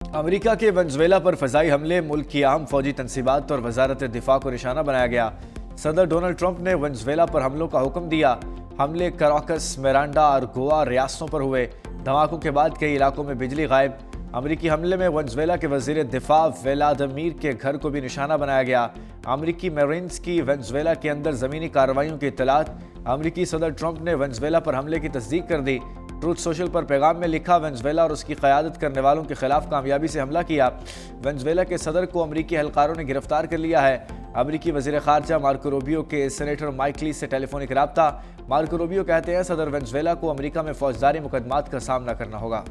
America के Venezuela पर फजाई हमले, मुल्क की अहम फौजी तनसीबात और वजारत दिफा को निशाना बनाया गया। सदर डोनाल्ड ट्रंप ने वेनेजुएला पर हमलों का हुक्म दिया। हमले कराकस, मिरांडा और गोवा रियासतों पर हुए। धमाकों के बाद कई इलाकों में बिजली गायब। अमेरिकी हमले में वेनेजुएला के वजीर दिफा व्लादिमीर के घर को भी निशाना बनाया गया। अमेरिकी मरीन्स की वेनेजुएला के अंदर ज़मीनी कार्रवाइयों की इत्तलात। अमेरिकी सदर ट्रंप ने वेनेजुएला पर हमले की तस्दीक कर दी। ट्रूथ सोशल पर पैगाम में लिखा, वेनेजुएला और उसकी क़यादत करने वालों के खिलाफ कामयाबी से हमला किया। वेनेजुएला के सदर को अमेरिकी एहलकारों ने गिरफ्तार कर लिया है। अमेरिकी वज़ीर ख़ारजा मार्को रूबियो के सेनेटर माइक ली से टेलीफोनिक रब्ता। मार्को रूबियो कहते हैं सदर वेनेजुएला को अमेरिका में फौजदारी मुकदमात का सामना करना होगा।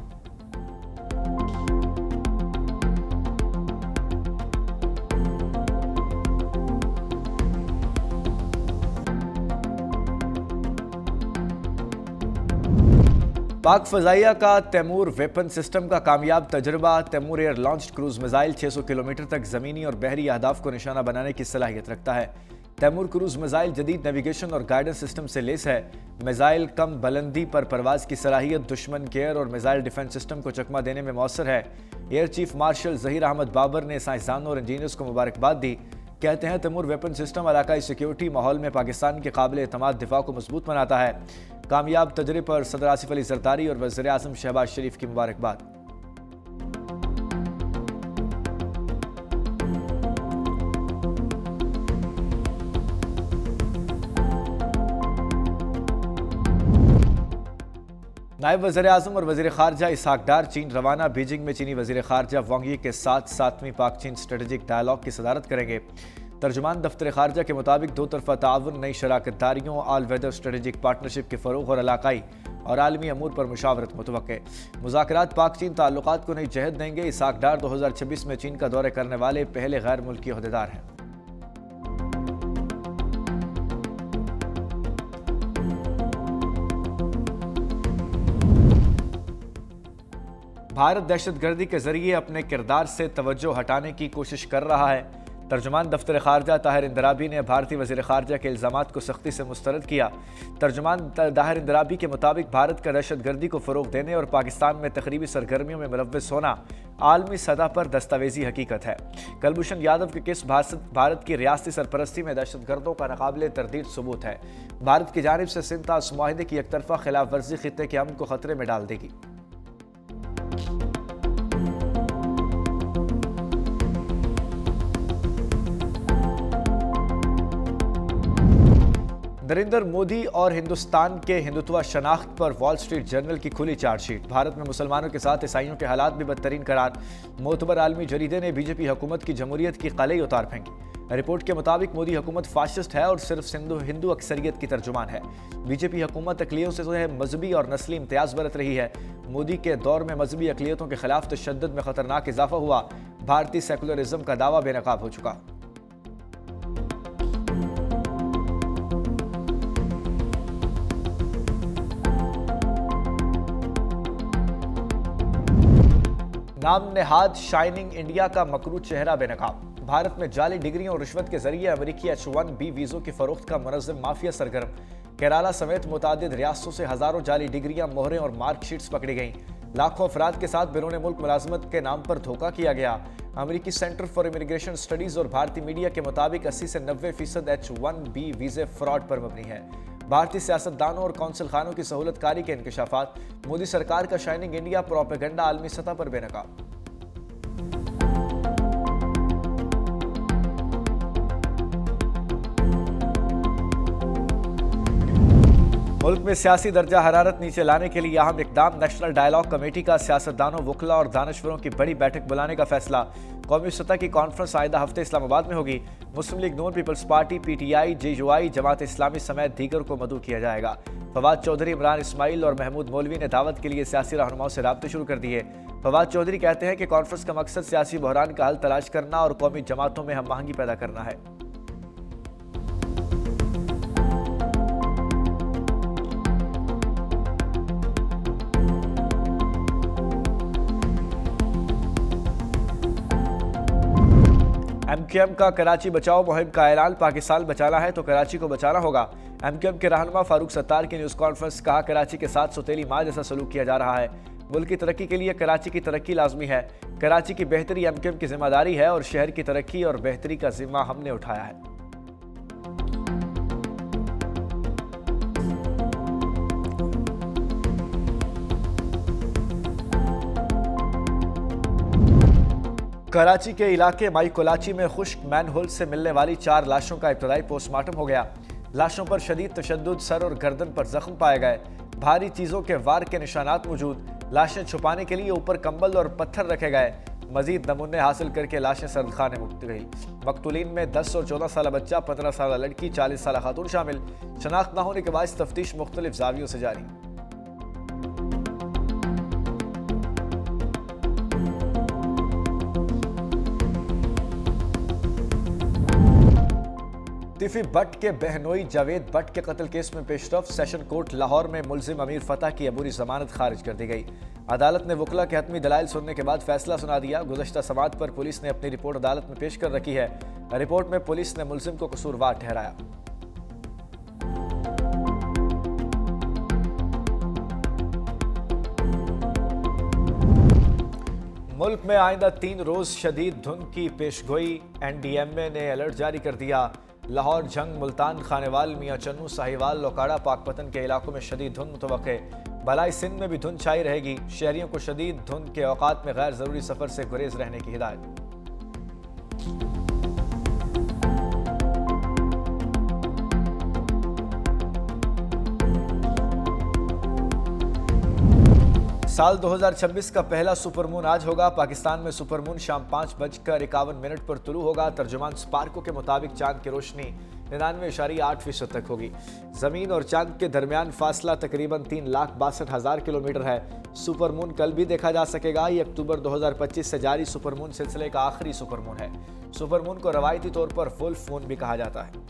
पाक फ़ज़ाइया का तैमूर वेपन सिस्टम का कामयाब तजर्बा। Taimur air launched cruise missile 600 kilometre तक ज़मीनी और बहरी अहदाफ को निशाना बनाने की सलाहियत रखता है। तैमूर क्रूज़ मिसाइल जदीद नेविगेशन और गाइडेंस सिस्टम से लेस है। मिसाइल कम बुलंदी पर परवाज़ की सलाहियत दुश्मन के एयर और मिसाइल डिफेंस सिस्टम को चकमा देने में मौसर है। Air chief marshal Zaheer Ahmed Babar ने साइंसदानों और इंजीनियर्स को मुबारकबाद दी। कहते हैं तैमूर वेपन सिस्टम इलाकाई सिक्योरिटी माहौल में पाकिस्तान के काबिल एतमाद दिफा को मजबूत बनाता है। कामयाब तजर्बे पर सदर आसिफ अली जरदारी और वज़ीर आज़म शहबाज शरीफ की मुबारकबाद। नायब वज़ीर आज़म और वज़ीर ख़ारजा इसहाक डार चीन रवाना। बीजिंग में चीनी वज़ीर ख़ारजा वांग यी के साथ 7वीं पाक चीन स्ट्रेटेजिक डायलॉग की सदारत करेंगे। तर्जुमान दफ्तर ख़ारजा के मुताबिक दो तरफ़ा ताउन, नई शराकतदारियों, ऑल वेदर स्ट्रेटेजिक पार्टनरशिप के फ़रोग़ और इलाकाई और आलमी अमूर पर मुशावरत मुतवक्के। मुज़ाकरात पाक चीन ताल्लुकात को नई जहद देंगे। इसहाक डार 2026 में चीन का दौरे करने वाले पहले गैर मुल्की ओहदेदार हैं। भारत दहशतगर्दी के जरिए अपने किरदार से तवज्जो हटाने की कोशिश कर रहा है। तर्जुमान दफ्तर ख़ारजा ताहिर इंदराबी ने भारतीय वज़ीर ख़ारजा के इल्ज़ामात को सख्ती से मुस्तरद किया। तर्जुमान ताहिर इंदराबी के मुताबिक भारत का दहशतगर्दी को फ़रोग़ देने और पाकिस्तान में तकरीबी सरगर्मियों में मुलव्वस होना आलमी सतह पर दस्तावेजी हकीकत है। कुलभूषण यादव के केस भारत की रियासती सरपरस्ती में दहशतगर्दों का नाकाबिले तरदीद सबूत है। भारत की जानिब से सिंतास मुआहिदे की एकतरफा खिलाफ वर्जी खित्ते के अमन को खतरे में डाल देगी। नरेंद्र मोदी और हिंदुस्तान के हिंदुत्व शनाख्त पर वॉल स्ट्रीट जर्नल की खुली चार्जशीट। भारत में मुसलमानों के साथ ईसाइयों के हालात भी बदतरीन करार। मोतबर आलमी जरीदे ने बीजेपी हुकूमत की जमहूरियत की कलई उतार फेंकी। रिपोर्ट के मुताबिक मोदी हुकूमत फाशिस्ट है और सिर्फ हिंदू अक्सरियत की तर्जुमान है। बीजेपी हुकूमत अकलियों से मजहबी और नस्ली इम्तियाज बरत रही है। मोदी के दौर में मजहबी अकलियतों के खिलाफ तशद्दुद में खतरनाक इजाफा हुआ। भारतीय सेकुलरिज्म का दावा बेनकाब हो चुका। नाम नेहाद शाइनिंग इंडिया का मकरू चेहरा बेनकाब। भारत में जाली डिग्रियों और रिश्वत के जरिए अमेरिकी H1B वीज़ों की फरोख्त का मुनज़्ज़म माफिया सरगर्म। केरला समेत मुतादिद रियासतों से हज़ारों जाली डिग्रियां, मोहरें और मार्कशीट्स पकड़ी गईं। लाखों अफराद के साथ बैरून मुल्क मुलाजमत के नाम पर धोखा किया गया। अमेरिकी सेंटर फॉर इमिग्रेशन स्टडीज़ और भारतीय मीडिया के मुताबिक 80 से 90% H1B वीज़े फ्रॉड पर मबनी है। भारतीय सियासतदानों और कौंसिल खानों की सहूलतकारी के इंकशाफात। मोदी सरकार का शाइनिंग इंडिया प्रोपेगेंडा आलमी सतह पर बेनकाब। मुल्क में सियासी दर्जा हरारत नीचे लाने के लिए अहम इकदाम। नेशनल डायलॉग कमेटी का सियासतदानों, वकला और दानश्वरों की बड़ी बैठक बुलाने का फैसला। कौमी सतह की कॉन्फ्रेंस आइंदा हफ्ते इस्लामाबाद में होगी। मुस्लिम लीग नून, peoples party, PTI, JUI, Jamaat Islami समेत दीगर को मदऊ किया जाएगा। फवाद चौधरी, इमरान इस्माइल और महमूद मौलवी ने दावत के लिए सियासी रहनुमाओं से राब्ते शुरू कर दिए। फवाद चौधरी कहते हैं कि कॉन्फ्रेंस का मकसद सियासी बहरान का हल तलाश करना और कौमी जमातों में हम आहंगी पैदा करना है। MQM का कराची बचाओ मुहिम का ऐलान। पाकिस्तान बचाना है तो कराची को बचाना होगा। MQM के रहनुमा फारूक सत्तार की न्यूज़ कॉन्फ्रेंस। कहा, कराची के साथ सौतेली माँ जैसा सलूक किया जा रहा है। मुल्क की तरक्की के लिए कराची की तरक्की लाजमी है। कराची की बेहतरी एमक्यूएम की जिम्मेदारी है और शहर की तरक्की और बेहतरी का जिम्मा हमने उठाया है। कराची के इलाके माई कोलाची में खुश्क मैनहोल से मिलने वाली 4 लाशों का इब्तदाई पोस्टमार्टम हो गया। लाशों पर शदीद तशद्दुद, सर और गर्दन पर जख्म पाए गए। भारी चीजों के वार के निशानात मौजूद। लाशें छुपाने के लिए ऊपर कंबल और पत्थर रखे गए। मजीद नमूने हासिल करके लाशें सरदखाने मुक्त गई। मकतूलीन में 10 और 14 साल बच्चा, 15 साल लड़की, 40 साल खातून शामिल। शनाख्त न होने के बाद तफ्तीश मुख्तलिफ जावियों से जारी। तिफी भट्ट के बहनोई जावेद भट्ट के कत्ल केस में पेशरफ। सेशन कोर्ट लाहौर में मुलजिम अमीर फतह की अबूरी जमानत खारिज कर दी गई। अदालत ने वकला के हतमी दलाइल सुनने के बाद फैसला सुना दिया। गुज़श्ता समात पर पुलिस ने अपनी रिपोर्ट अदालत में पेश कर रखी है। रिपोर्ट में पुलिस ने मुलजिम को कसूरवार ठहराया। मुल्क में आइंदा 3 रोज शदीद धुंध की पेशगोई। NDMA ने अलर्ट जारी कर दिया। लाहौर, जंग, मुल्तान, खानेवाल, मियां चन्नू, साहिवाल, लोकाड़ा, पाकपतन के इलाकों में शदीद धुंध मुतवक्के। बलाई सिंध में भी धुंध छाई रहेगी। शहरियों को शदीद धुंध के औकात में गैर जरूरी सफर से गुरेज रहने की हिदायत। साल 2026 का पहला सुपरमून आज होगा। पाकिस्तान में सुपरमून शाम 5:51 पर तुलू होगा। तर्जुमान स्पार्को के मुताबिक चांद की रोशनी 99.8% तक होगी। जमीन और चांद के दरमियान फासला तकरीबन 3,62,000 किलोमीटर है। सुपरमून कल भी देखा जा सकेगा। ये अक्टूबर 2025 से जारी सुपरमून सिलसिले का आखिरी सुपरमून है। सुपरमून को रवायती तौर पर फुल मून भी कहा जाता है।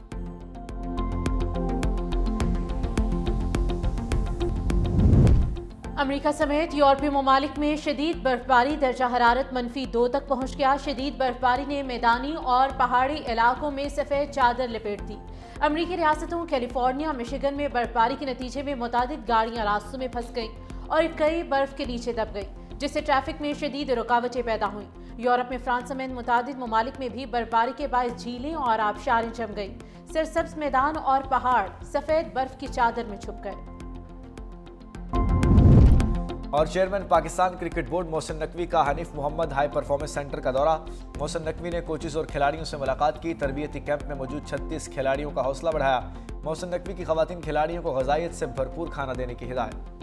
अमेरिका समेत यूरोपीय ममालिक में शदीद बर्फबारी, दर्जा हरारत -2 तक पहुंच गया। शदीद बर्फबारी ने मैदानी और पहाड़ी इलाकों में सफ़ेद चादर लपेट दी। अमेरिकी रियासतों कैलिफोर्निया, मिशिगन में बर्फबारी के नतीजे में मुतादिद गाड़ियां रास्तों में फंस गईं और कई बर्फ के नीचे दब गई, जिससे ट्रैफिक में शदीद रुकावटें पैदा हुई। यूरोप में फ्रांस समेत मुतादिद ममालिक में भी बर्फबारी के बाद झीलें और आबशारें जम गई। सरसब्ज मैदान और पहाड़ सफ़ेद बर्फ की चादर में छुप गए। और chairman Pakistan cricket board Mohsin Naqvi का Hanif Mohammad high performance centre का दौरा। मोहसिन नकवी ने कोचेस और खिलाड़ियों से मुलाकात की। तरबियती कैंप में मौजूद 36 खिलाड़ियों का हौसला बढ़ाया। मोहसिन नकवी की खवातीन खिलाड़ियों को ग़िज़ाइयत से भरपूर खाना देने की हिदायत।